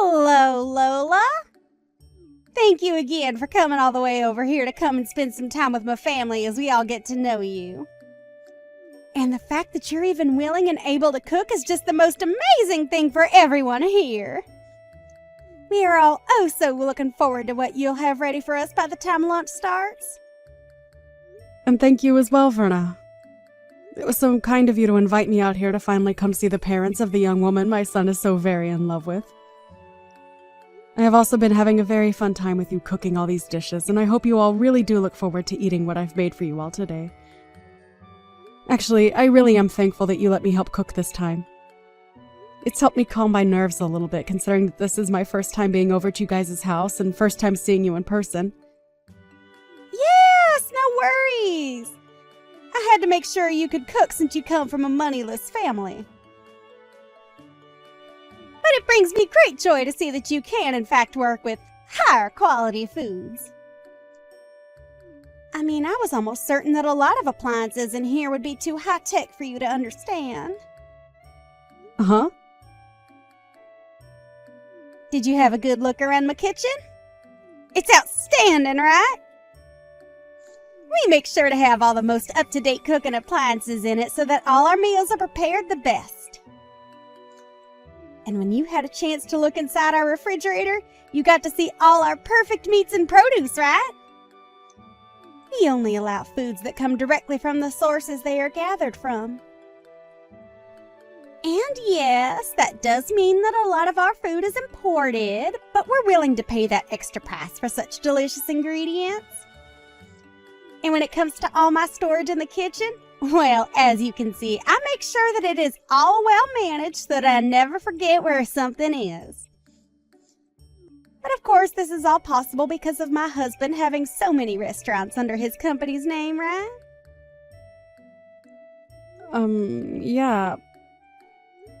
Hello, Lola. Thank you again for coming all the way over here to come and spend some time with my family as we all get to know you. And the fact that you're even willing and able to cook is just the most amazing thing for everyone here. We are all so looking forward to what you'll have ready for us by the time lunch starts. And thank you as well, Verna. It was so kind of you to invite me out here to finally come see the parents of the young woman my son is so very in love with. I have also been having a very fun time with you cooking all these dishes, and I hope you all really do look forward to eating what I've made for you all today. Actually, I really am thankful that you let me help cook this time. It's helped me calm my nerves a little bit, considering that this is my first time being over at you guys' house and first time seeing you in person. Yes, no worries. I had to make sure you could cook since you come from a moneyless family. But it brings me great joy to see that you can, in fact, work with higher quality foods. I mean, I was almost certain that a lot of appliances in here would be too high-tech for you to understand. Uh-huh. Did you have a good look around my kitchen? It's outstanding, right? We make sure to have all the most up-to-date cooking appliances in it so that all our meals are prepared the best. And when you had a chance to look inside our refrigerator, you got to see all our perfect meats and produce, right? We only allow foods that come directly from the sources they are gathered from. And yes, that does mean that a lot of our food is imported, but we're willing to pay that extra price for such delicious ingredients. And when it comes to all my storage in the kitchen, well, as you can see, I make sure that it is all well managed so that I never forget where something is. But of course, this is all possible because of my husband having so many restaurants under his company's name, right? Yeah.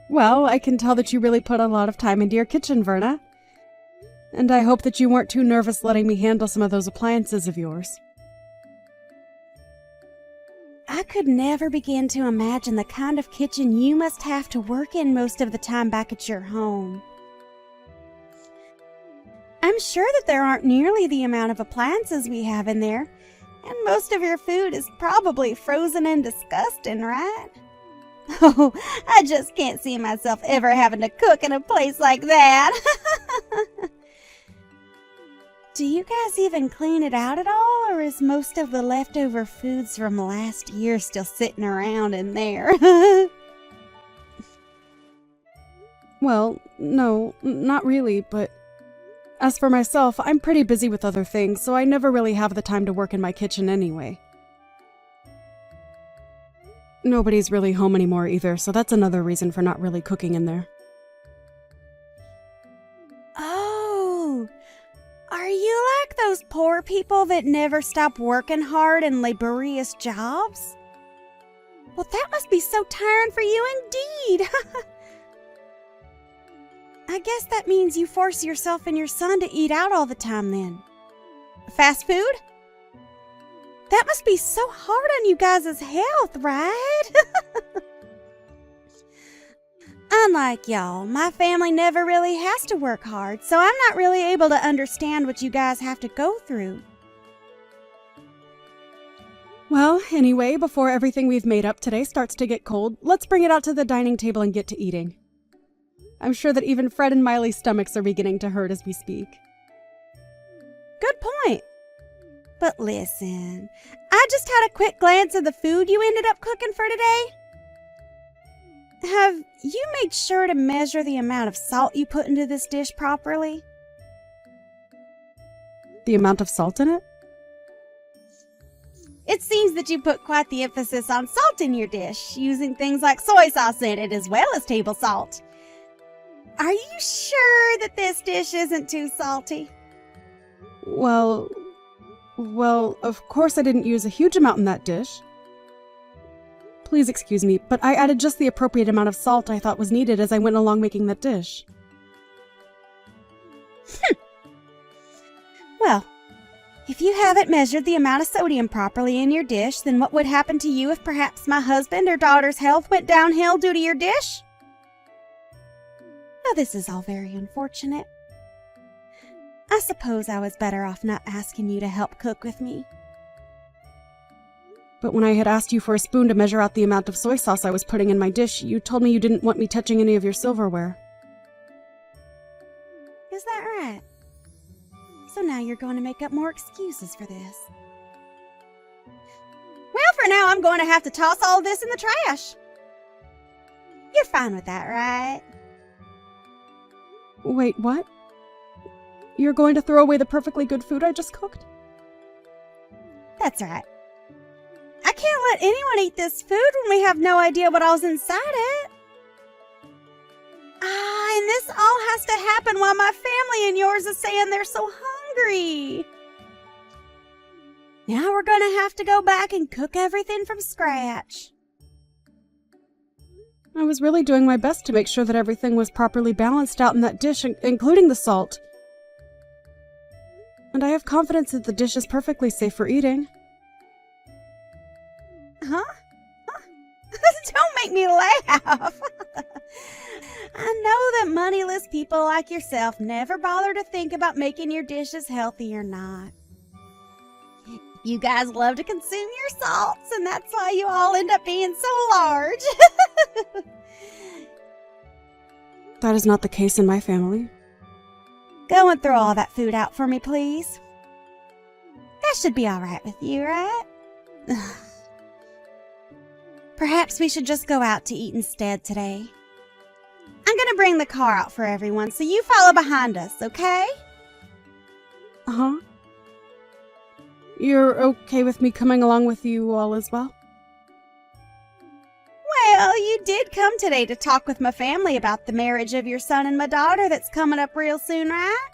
Well, I can tell that you really put a lot of time into your kitchen, Verna. And I hope that you weren't too nervous letting me handle some of those appliances of yours. I could never begin to imagine the kind of kitchen you must have to work in most of the time back at your home. I'm sure that there aren't nearly the amount of appliances we have in there, and most of your food is probably frozen and disgusting, right? Oh, I just can't see myself ever having to cook in a place like that. Do you guys even clean it out at all, or is most of the leftover foods from last year still sitting around in there? Well, no, not really, but as for myself, I'm pretty busy with other things, so I never really have the time to work in my kitchen anyway. Nobody's really home anymore either, so that's another reason for not really cooking in there. Oh, are you like those poor people that never stop working hard in laborious jobs? Well, that must be so tiring for you indeed. I guess that means you force yourself and your son to eat out all the time then. Fast food? That must be so hard on you guys' health, right? Unlike y'all, my family never really has to work hard, so I'm not really able to understand what you guys have to go through. Well, anyway, before everything we've made up today starts to get cold, let's bring it out to the dining table and get to eating. I'm sure that even Fred and Miley's stomachs are beginning to hurt as we speak. Good point. But listen, I just had a quick glance at the food you ended up cooking for today. Have you made sure to measure the amount of salt you put into this dish properly? The amount of salt in it? It seems that you put quite the emphasis on salt in your dish, using things like soy sauce in it as well as table salt. Are you sure that this dish isn't too salty? Well, of course I didn't use a huge amount in that dish. Please excuse me, but I added just the appropriate amount of salt I thought was needed as I went along making that dish. Well, if you haven't measured the amount of sodium properly in your dish, then what would happen to you if perhaps my husband or daughter's health went downhill due to your dish? Now, this is all very unfortunate, I suppose I was better off not asking you to help cook with me. But when I had asked you for a spoon to measure out the amount of soy sauce I was putting in my dish, you told me you didn't want me touching any of your silverware. Is that right? So now you're going to make up more excuses for this. Well, for now, I'm going to have to toss all this in the trash. You're fine with that, right? Wait, what? You're going to throw away the perfectly good food I just cooked? That's right. I can't let anyone eat this food when we have no idea what all's inside it. And this all has to happen while my family and yours is saying they're so hungry. Now we're going to have to go back and cook everything from scratch. I was really doing my best to make sure that everything was properly balanced out in that dish, including the salt. And I have confidence that the dish is perfectly safe for eating. Huh? Don't make me laugh. I know that moneyless people like yourself never bother to think about making your dishes healthy or not. You guys love to consume your salts, and that's why you all end up being so large. That is not the case in my family. Go and throw all that food out for me, please. That should be all right with you, right? Perhaps we should just go out to eat instead today. I'm going to bring the car out for everyone, so you follow behind us, okay? Uh-huh. You're okay with me coming along with you all as well? Well, you did come today to talk with my family about the marriage of your son and my daughter that's coming up real soon, right?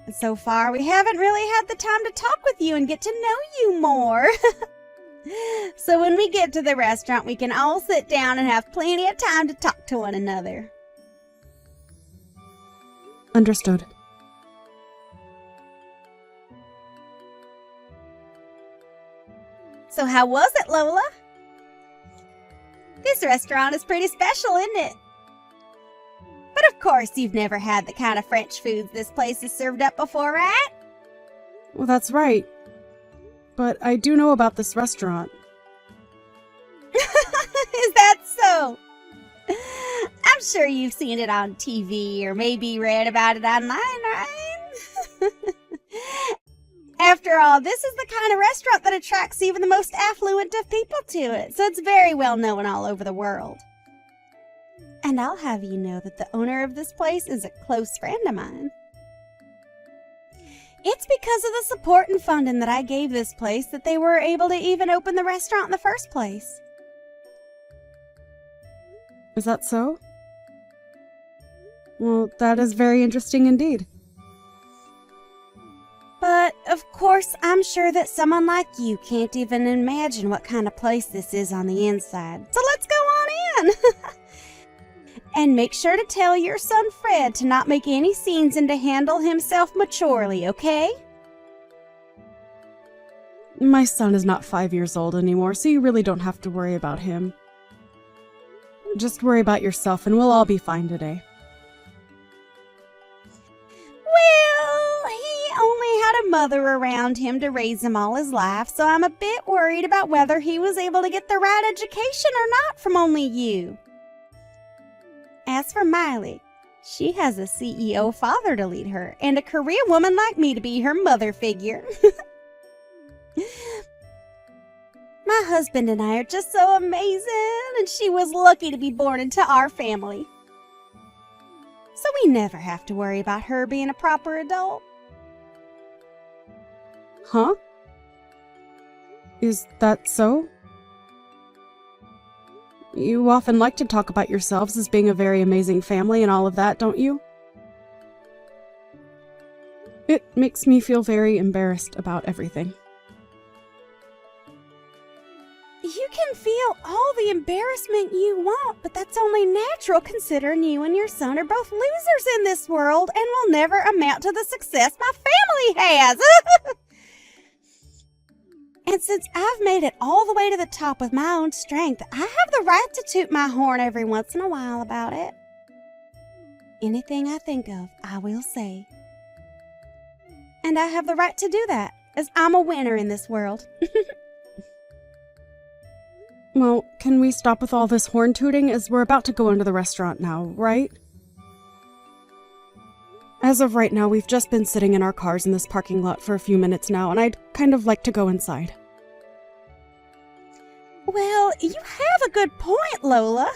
And so far, we haven't really had the time to talk with you and get to know you more. So when we get to the restaurant, we can all sit down and have plenty of time to talk to one another. Understood. So how was it, Lola? This restaurant is pretty special, isn't it? But of course, you've never had the kind of French foods this place has served up before, right? Well, that's right. But I do know about this restaurant. Is that so? I'm sure you've seen it on TV or maybe read about it online, right? After all, this is the kind of restaurant that attracts even the most affluent of people to it, so it's very well known all over the world. And I'll have you know that the owner of this place is a close friend of mine. It's because of the support and funding that I gave this place that they were able to even open the restaurant in the first place. Is that so? Well, that is very interesting indeed. But, of course, I'm sure that someone like you can't even imagine what kind of place this is on the inside. So let's go on in! And make sure to tell your son Fred to not make any scenes and to handle himself maturely, okay? My son is not 5 years old anymore, so you really don't have to worry about him. Just worry about yourself and we'll all be fine today. Well, he only had a mother around him to raise him all his life, so I'm a bit worried about whether he was able to get the right education or not from only you. As for Miley, she has a CEO father to lead her and a career woman like me to be her mother figure. My husband and I are just so amazing, and she was lucky to be born into our family. So we never have to worry about her being a proper adult. Huh? Is that so? You often like to talk about yourselves as being a very amazing family and all of that, don't you? It makes me feel very embarrassed about everything. You can feel all the embarrassment you want, but that's only natural considering you and your son are both losers in this world and will never amount to the success my family has. And since I've made it all the way to the top with my own strength, I have the right to toot my horn every once in a while about it. Anything I think of, I will say. And I have the right to do that, as I'm a winner in this world. Well, can we stop with all this horn tooting, as we're about to go into the restaurant now, right? As of right now, we've just been sitting in our cars in this parking lot for a few minutes now, and I'd kind of like to go inside. Well, you have a good point, Lola.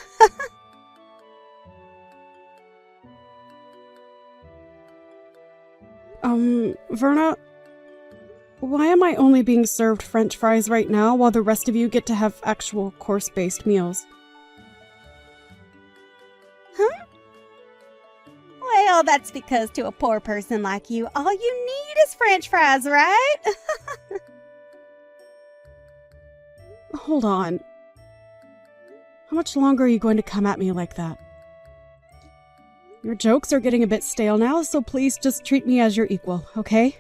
Verna, why am I only being served French fries right now while the rest of you get to have actual course-based meals? Huh? Well, that's because to a poor person like you, all you need is French fries, right? Hold on. How much longer are you going to come at me like that? Your jokes are getting a bit stale now, so please just treat me as your equal, okay?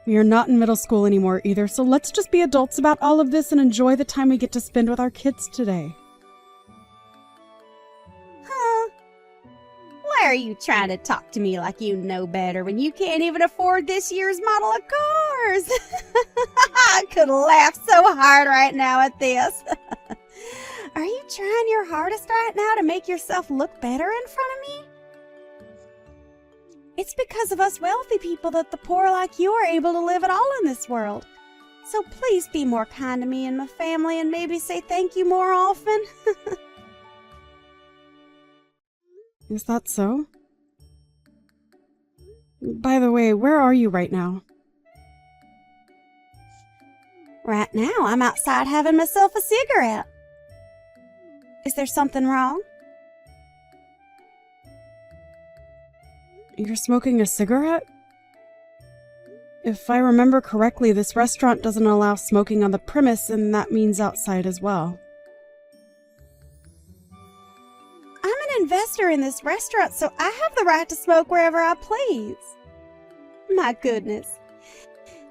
We are not in middle school anymore either, so let's just be adults about all of this and enjoy the time we get to spend with our kids today. Huh? Why are you trying to talk to me like you know better when you can't even afford this year's model of cars? I could laugh so hard right now at this. Are you trying your hardest right now to make yourself look better in front of me? It's because of us wealthy people that the poor like you are able to live at all in this world. So please be more kind to me and my family and maybe say thank you more often. Is that so? By the way, where are you right now? Right now, I'm outside having myself a cigarette. Is there something wrong? You're smoking a cigarette? If I remember correctly, this restaurant doesn't allow smoking on the premise, and that means outside as well. I'm an investor in this restaurant, so I have the right to smoke wherever I please. My goodness.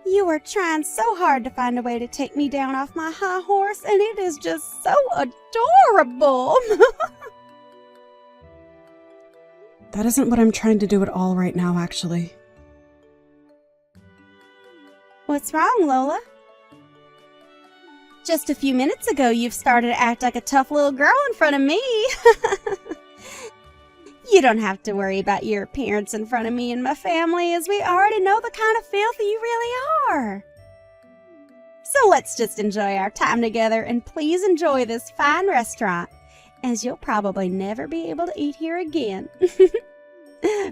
You are trying so hard to find a way to take me down off my high horse, and it is just so adorable. That isn't what I'm trying to do at all right now, actually. What's wrong, Lola? Just a few minutes ago, you've started to act like a tough little girl in front of me. You don't have to worry about your appearance in front of me and my family, as we already know the kind of filthy you really are. So let's just enjoy our time together, and please enjoy this fine restaurant, as you'll probably never be able to eat here again.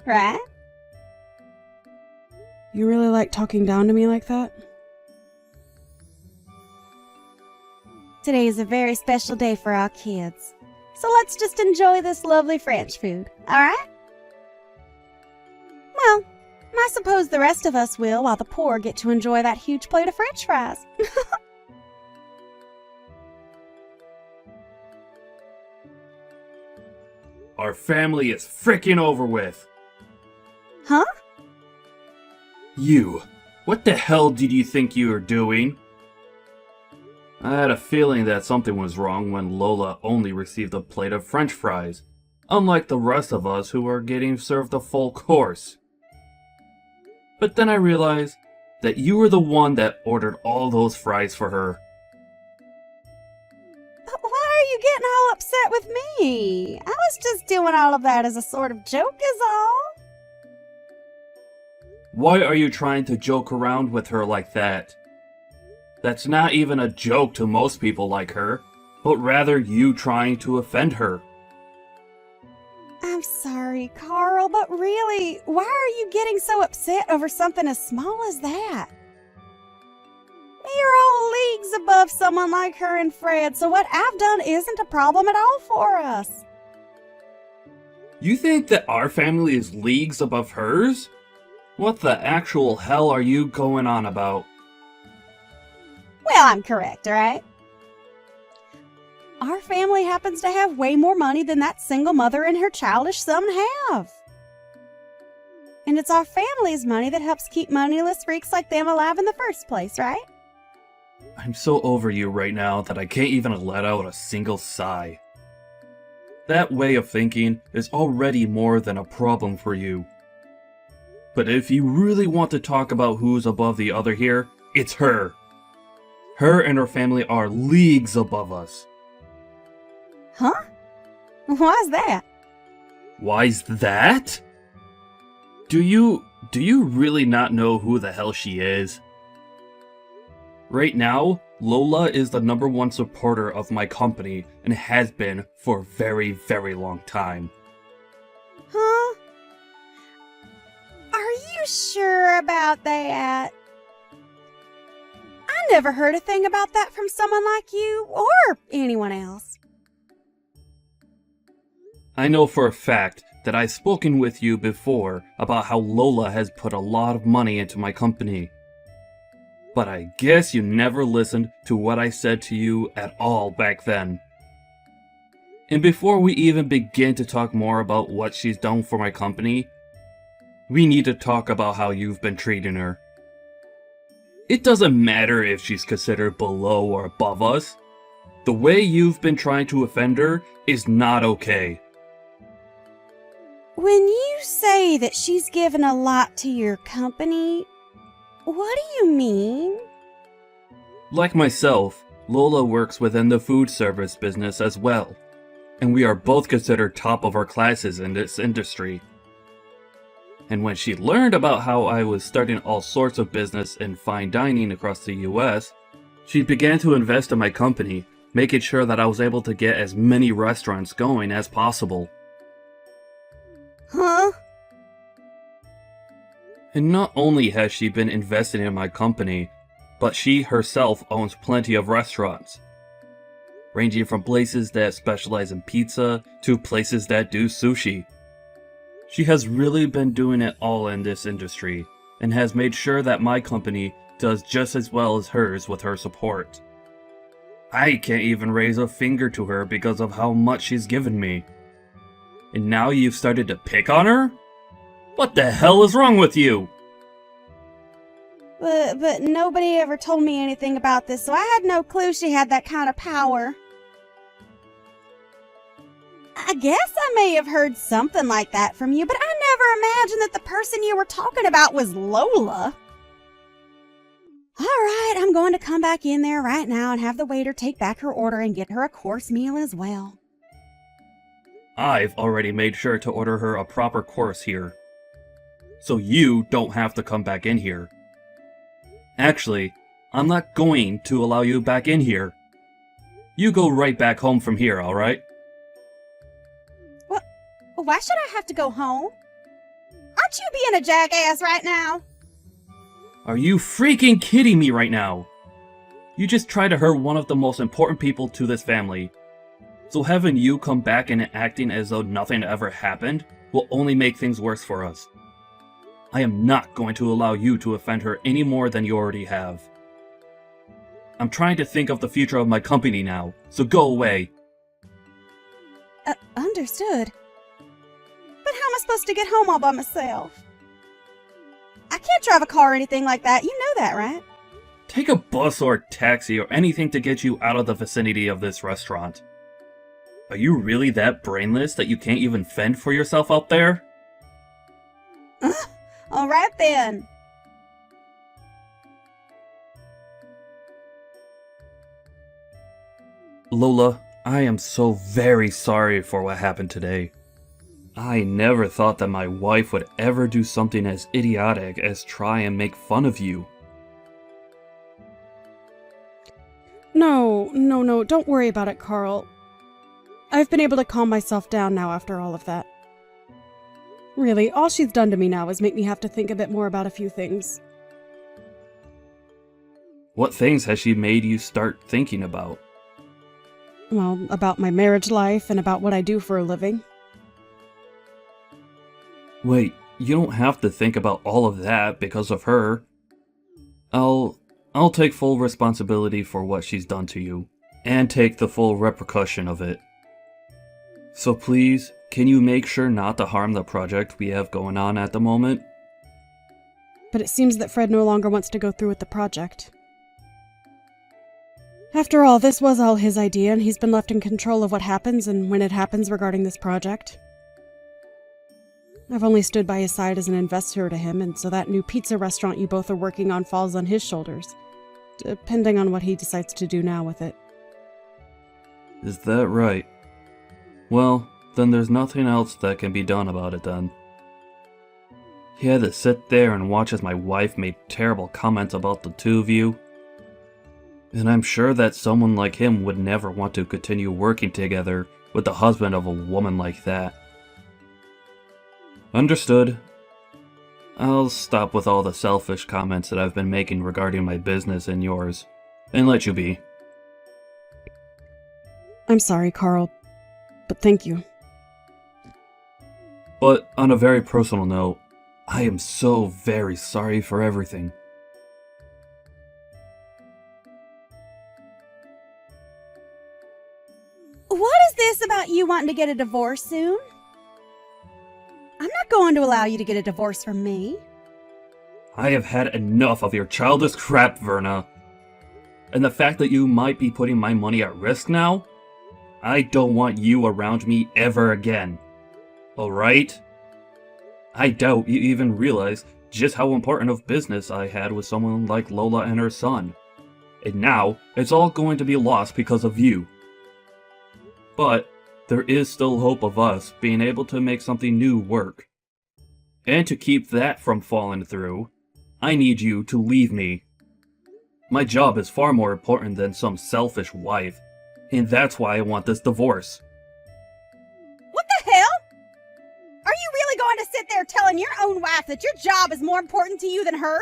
Right? You really like talking down to me like that? Today is a very special day for our kids. So let's just enjoy this lovely French food, alright? Well, I suppose the rest of us will, while the poor get to enjoy that huge plate of French fries. Our family is frickin' over with. Huh? You. What the hell did you think you were doing? I had a feeling that something was wrong when Lola only received a plate of French fries, unlike the rest of us who are getting served a full course. But then I realized that you were the one that ordered all those fries for her. Why are you getting all upset with me? I was just doing all of that as a sort of joke is all. Why are you trying to joke around with her like that? That's not even a joke to most people like her, but rather you trying to offend her. I'm sorry, Carl, but really, why are you getting so upset over something as small as that? You're all leagues above someone like her and Fred, so what I've done isn't a problem at all for us. You think that our family is leagues above hers? What the actual hell are you going on about? Well, I'm correct, right? Our family happens to have way more money than that single mother and her childish son have. And it's our family's money that helps keep moneyless freaks like them alive in the first place, right? I'm so over you right now that I can't even let out a single sigh. That way of thinking is already more than a problem for you. But if you really want to talk about who's above the other here, it's her. Her and her family are leagues above us. Huh? Why's that? Why's that? Do you really not know who the hell she is? Right now, Lola is the #1 supporter of my company and has been for a very, very long time. Huh? Are you sure about that? I never heard a thing about that from someone like you or anyone else. I know for a fact that I've spoken with you before about how Lola has put a lot of money into my company. But I guess you never listened to what I said to you at all back then. And before we even begin to talk more about what she's done for my company, we need to talk about how you've been treating her. It doesn't matter if she's considered below or above us. The way you've been trying to offend her is not okay. When you say that she's given a lot to your company, what do you mean? Like myself, Lola works within the food service business as well, and we are both considered top of our classes in this industry. And when she learned about how I was starting all sorts of business in fine dining across the US, she began to invest in my company, making sure that I was able to get as many restaurants going as possible. Huh? And not only has she been investing in my company, but she herself owns plenty of restaurants, ranging from places that specialize in pizza to places that do sushi. She has really been doing it all in this industry, and has made sure that my company does just as well as hers with her support. I can't even raise a finger to her because of how much she's given me. And now you've started to pick on her? What the hell is wrong with you? But nobody ever told me anything about this, so I had no clue she had that kind of power. I guess I may have heard something like that from you, but I never imagined that the person you were talking about was Lola. All right, I'm going to come back in there right now and have the waiter take back her order and get her a course meal as well. I've already made sure to order her a proper course here, so you don't have to come back in here. Actually, I'm not going to allow you back in here. You go right back home from here, alright? What? Why should I have to go home? Aren't you being a jackass right now? Are you freaking kidding me right now? You just tried to hurt one of the most important people to this family. So having you come back and acting as though nothing ever happened will only make things worse for us. I am not going to allow you to offend her any more than you already have. I'm trying to think of the future of my company now, so go away. Understood. But how am I supposed to get home all by myself? I can't drive a car or anything like that, you know that, right? Take a bus or a taxi or anything to get you out of the vicinity of this restaurant. Are you really that brainless that you can't even fend for yourself out there? All right then. Lola, I am so very sorry for what happened today. I never thought that my wife would ever do something as idiotic as try and make fun of you. No, don't worry about it, Carl. I've been able to calm myself down now after all of that. Really, all she's done to me now is make me have to think a bit more about a few things. What things has she made you start thinking about? Well, about my marriage life and about what I do for a living. Wait, you don't have to think about all of that because of her. I'll take full responsibility for what she's done to you, and take the full repercussion of it. So please, can you make sure not to harm the project we have going on at the moment? But it seems that Fred no longer wants to go through with the project. After all, this was all his idea, and he's been left in control of what happens and when it happens regarding this project. I've only stood by his side as an investor to him, and so that new pizza restaurant you both are working on falls on his shoulders, depending on what he decides to do now with it. Is that right? Well, then there's nothing else that can be done about it then. He had to sit there and watch as my wife made terrible comments about the two of you. And I'm sure that someone like him would never want to continue working together with the husband of a woman like that. Understood. I'll stop with all the selfish comments that I've been making regarding my business and yours, and let you be. I'm sorry, Carl, but thank you. But on a very personal note, I am so very sorry for everything. What is this about you wanting to get a divorce soon? I'm not going to allow you to get a divorce from me. I have had enough of your childish crap, Verna. And the fact that you might be putting my money at risk now? I don't want you around me ever again. Alright? I doubt you even realize just how important of business I had with someone like Lola and her son. And now, it's all going to be lost because of you. But there is still hope of us being able to make something new work. And to keep that from falling through, I need you to leave me. My job is far more important than some selfish wife, and that's why I want this divorce. What the hell? Are you really going to sit there telling your own wife that your job is more important to you than her?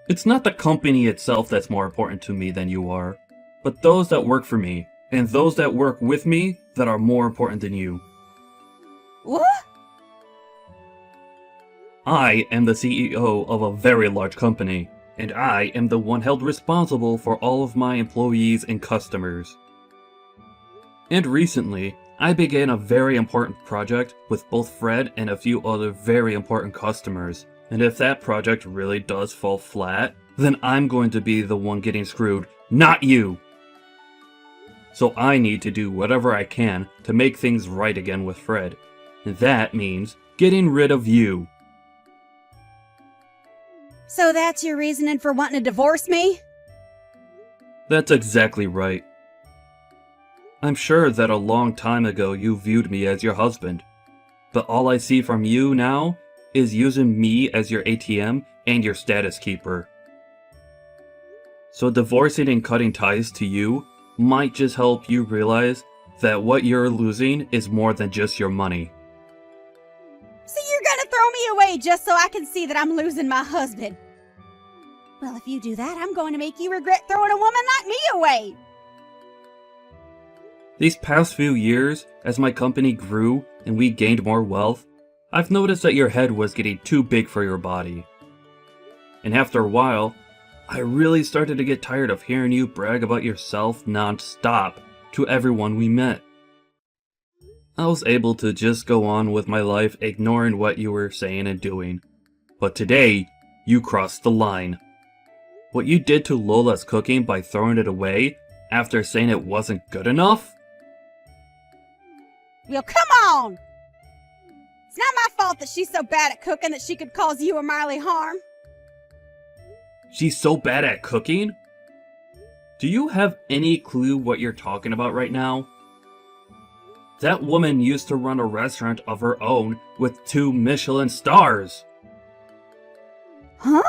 It's not the company itself that's more important to me than you are, but those that work for me, and those that work with me that are more important than you. What? I am the CEO of a very large company, and I am the one held responsible for all of my employees and customers. And recently, I began a very important project with both Fred and a few other very important customers, and if that project really does fall flat, then I'm going to be the one getting screwed, not you! So I need to do whatever I can to make things right again with Fred, and that means getting rid of you. So that's your reasoning for wanting to divorce me? That's exactly right. I'm sure that a long time ago you viewed me as your husband, but all I see from you now is using me as your ATM and your status keeper. So divorcing and cutting ties to you might just help you realize that what you're losing is more than just your money. So you're gonna throw me away just so I can see that I'm losing my husband? Well, if you do that, I'm going to make you regret throwing a woman like me away. These past few years, as my company grew and we gained more wealth, I've noticed that your head was getting too big for your body. And after a while, I really started to get tired of hearing you brag about yourself non-stop to everyone we met. I was able to just go on with my life ignoring what you were saying and doing. But today, you crossed the line. What you did to Lola's cooking by throwing it away after saying it wasn't good enough? Well, come on! It's not my fault that she's so bad at cooking that she could cause you or Marley harm. She's so bad at cooking? Do you have any clue what you're talking about right now? That woman used to run a restaurant of her own with 2 Michelin stars. Huh?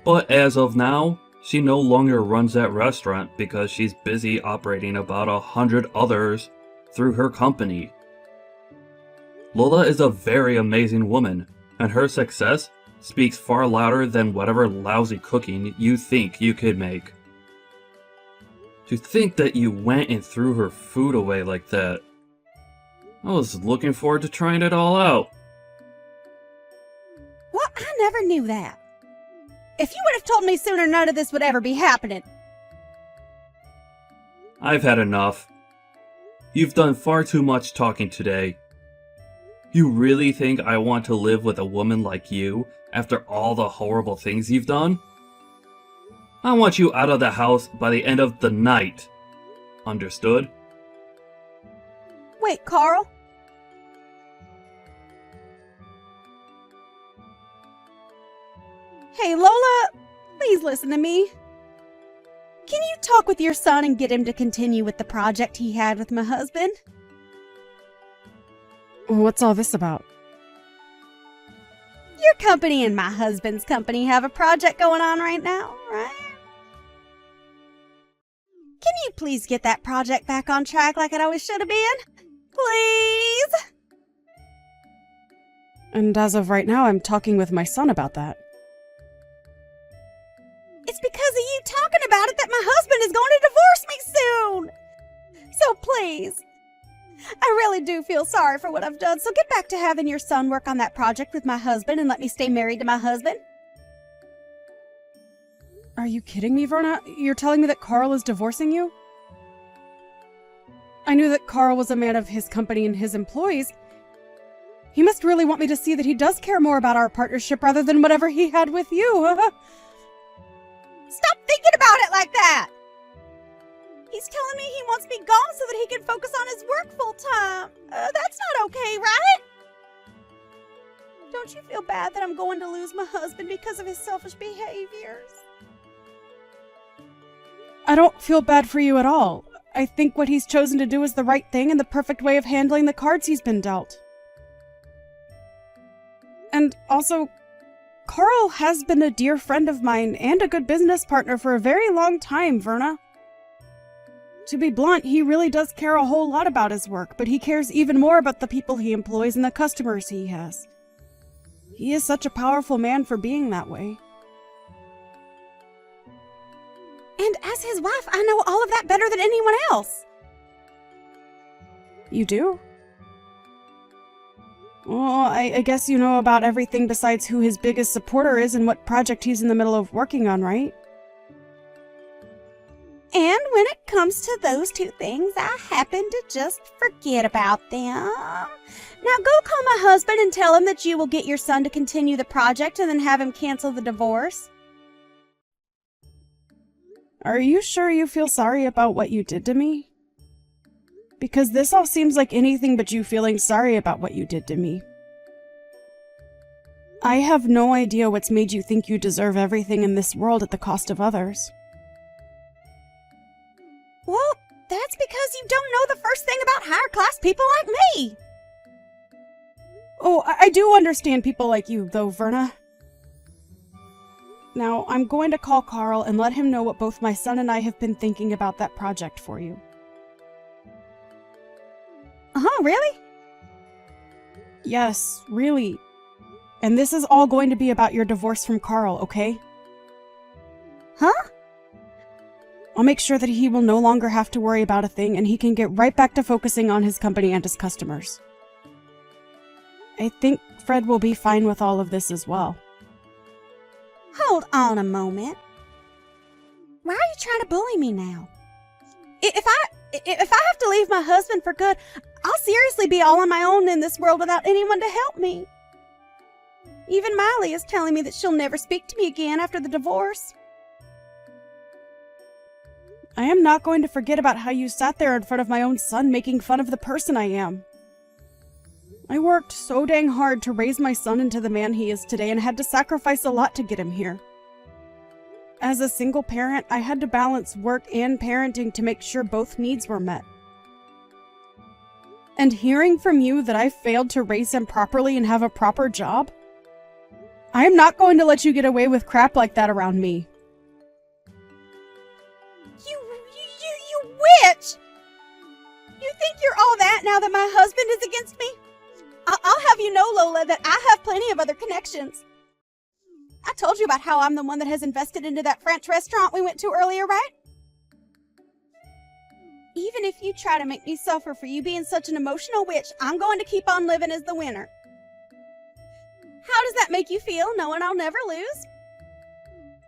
But as of now, she no longer runs that restaurant because she's busy operating about 100 others through her company. Lola is a very amazing woman, and her success speaks far louder than whatever lousy cooking you think you could make. To think that you went and threw her food away like that. I was looking forward to trying it all out. Well, I never knew that. If you would have told me sooner, none of this would ever be happening. I've had enough. You've done far too much talking today. You really think I want to live with a woman like you after all the horrible things you've done? I want you out of the house by the end of the night. Understood? Wait, Carl. Hey, Lola, please listen to me. Can you talk with your son and get him to continue with the project he had with my husband? What's all this about? Your company and my husband's company have a project going on right now, right? Can you please get that project back on track like it always should have been? Please? And as of right now, I'm talking with my son about that. It's because of you talking about it that my husband is going to divorce me soon. So please, I really do feel sorry for what I've done, so get back to having your son work on that project with my husband and let me stay married to my husband. Are you kidding me, Verna? You're telling me that Carl is divorcing you? I knew that Carl was a man of his company and his employees. He must really want me to see that he does care more about our partnership rather than whatever he had with you. Stop thinking about it like that! He's telling me he wants me gone so that he can focus on his work full time. That's not okay, right? Don't you feel bad that I'm going to lose my husband because of his selfish behaviors? I don't feel bad for you at all. I think what he's chosen to do is the right thing and the perfect way of handling the cards he's been dealt. And also, Carl has been a dear friend of mine and a good business partner for a very long time, Verna. To be blunt, he really does care a whole lot about his work, but he cares even more about the people he employs and the customers he has. He is such a powerful man for being that way. And as his wife, I know all of that better than anyone else. You do? Well, I guess you know about everything besides who his biggest supporter is and what project he's in the middle of working on, right? And when it comes to those two things, I happen to just forget about them. Now go call my husband and tell him that you will get your son to continue the project and then have him cancel the divorce. Are you sure you feel sorry about what you did to me? Because this all seems like anything but you feeling sorry about what you did to me. I have no idea what's made you think you deserve everything in this world at the cost of others. Well, that's because you don't know the first thing about higher class people like me. Oh, I do understand people like you, though, Verna. Now, I'm going to call Carl and let him know what both my son and I have been thinking about that project for you. Really? Yes, really. And this is all going to be about your divorce from Carl, okay? Huh? I'll make sure that he will no longer have to worry about a thing and he can get right back to focusing on his company and his customers. I think Fred will be fine with all of this as well. Hold on a moment. Why are you trying to bully me now? If I have to leave my husband for good, I'll seriously be all on my own in this world without anyone to help me. Even Miley is telling me that she'll never speak to me again after the divorce. I am not going to forget about how you sat there in front of my own son making fun of the person I am. I worked so dang hard to raise my son into the man he is today and had to sacrifice a lot to get him here. As a single parent, I had to balance work and parenting to make sure both needs were met. And hearing from you that I failed to raise him properly and have a proper job? I am not going to let you get away with crap like that around me. You witch! You think you're all that now that my husband is against me? I'll have you know, Lola, that I have plenty of other connections. I told you about how I'm the one that has invested into that French restaurant we went to earlier, right? Even if you try to make me suffer for you being such an emotional witch, I'm going to keep on living as the winner. How does that make you feel, knowing I'll never lose?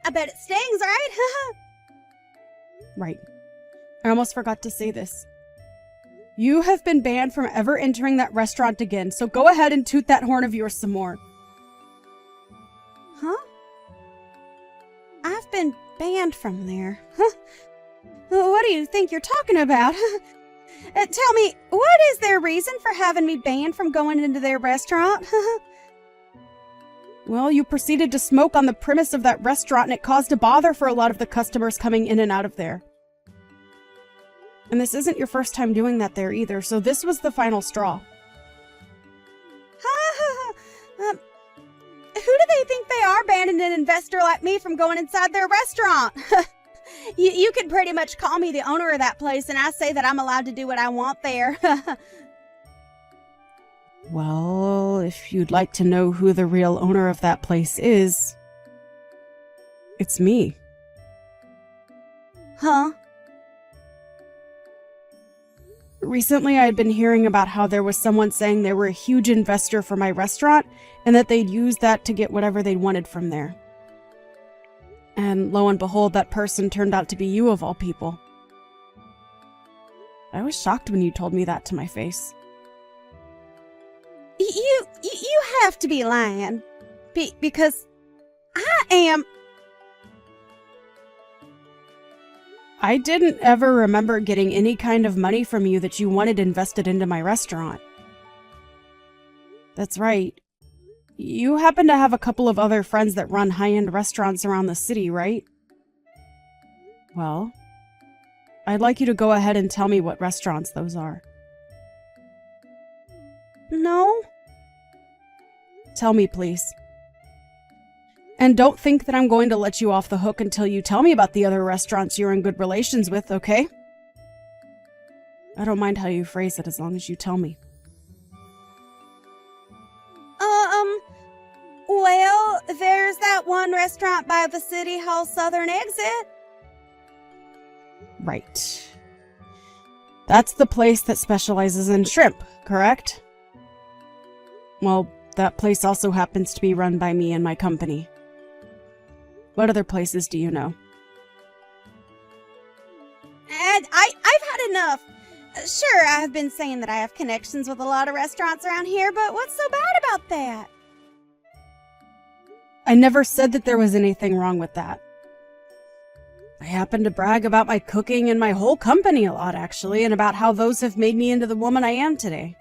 I bet it stings, right? Right. I almost forgot to say this. You have been banned from ever entering that restaurant again, so go ahead and toot that horn of yours some more. Huh? I've been banned from there. Huh? What do you think you're talking about? Tell me, what is their reason for having me banned from going into their restaurant? Well, you proceeded to smoke on the premise of that restaurant, and it caused a bother for a lot of the customers coming in and out of there. And this isn't your first time doing that there either, so this was the final straw. Who do they think they are banning an investor like me from going inside their restaurant? You could pretty much call me the owner of that place, and I say that I'm allowed to do what I want there. Well, if you'd like to know who the real owner of that place is, it's me. Huh? Recently, I had been hearing about how there was someone saying they were a huge investor for my restaurant and that they'd use that to get whatever they wanted from there. And lo and behold, that person turned out to be you of all people. I was shocked when you told me that to my face. You have to be lying. Because I am... I didn't ever remember getting any kind of money from you that you wanted invested into my restaurant. That's right. You happen to have a couple of other friends that run high-end restaurants around the city, right? Well, I'd like you to go ahead and tell me what restaurants those are. No? Tell me, please. And don't think that I'm going to let you off the hook until you tell me about the other restaurants you're in good relations with, okay? I don't mind how you phrase it as long as you tell me. Well, there's that one restaurant by the City Hall southern exit. Right. That's the place that specializes in shrimp, correct? Well, that place also happens to be run by me and my company. What other places do you know? And I've had enough. Sure, I've been saying that I have connections with a lot of restaurants around here, but what's so bad about that? I never said that there was anything wrong with that. I happen to brag about my cooking and my whole company a lot, actually, and about how those have made me into the woman I am today.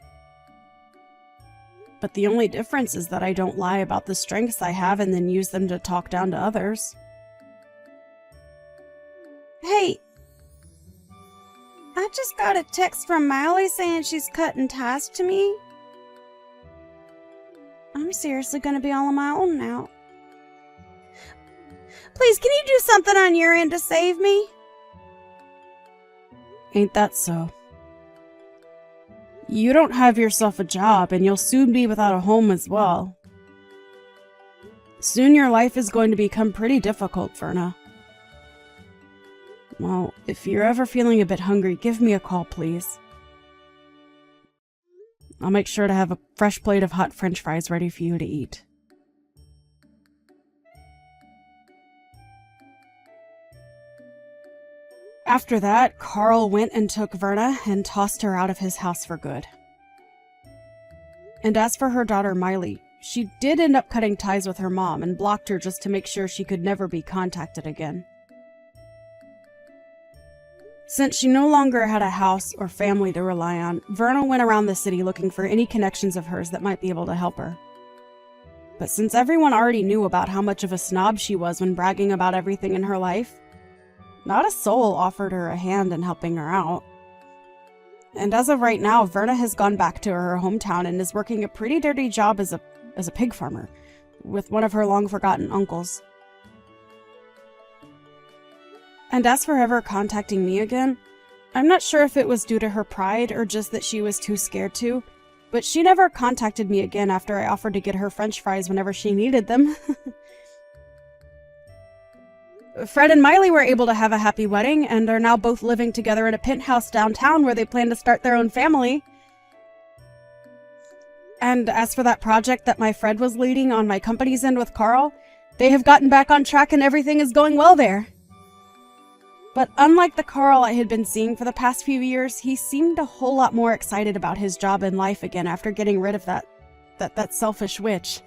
But the only difference is that I don't lie about the strengths I have and then use them to talk down to others. Hey, I just got a text from Miley saying she's cutting ties to me. I'm seriously gonna be all on my own now. Please, can you do something on your end to save me? Ain't that so? You don't have yourself a job, and you'll soon be without a home as well. Soon your life is going to become pretty difficult, Verna. Well, if you're ever feeling a bit hungry, give me a call, please. I'll make sure to have a fresh plate of hot French fries ready for you to eat. After that, Carl went and took Verna and tossed her out of his house for good. And as for her daughter Miley, she did end up cutting ties with her mom and blocked her just to make sure she could never be contacted again. Since she no longer had a house or family to rely on, Verna went around the city looking for any connections of hers that might be able to help her. But since everyone already knew about how much of a snob she was when bragging about everything in her life, not a soul offered her a hand in helping her out. And as of right now, Verna has gone back to her hometown and is working a pretty dirty job as a pig farmer with one of her long-forgotten uncles. And as for ever contacting me again, I'm not sure if it was due to her pride or just that she was too scared to, but she never contacted me again after I offered to get her French fries whenever she needed them. Fred and Miley were able to have a happy wedding and are now both living together in a penthouse downtown where they plan to start their own family. And as for that project that my Fred was leading on my company's end with Carl, they have gotten back on track and everything is going well there. But unlike the Carl I had been seeing for the past few years, he seemed a whole lot more excited about his job and life again after getting rid of that selfish witch.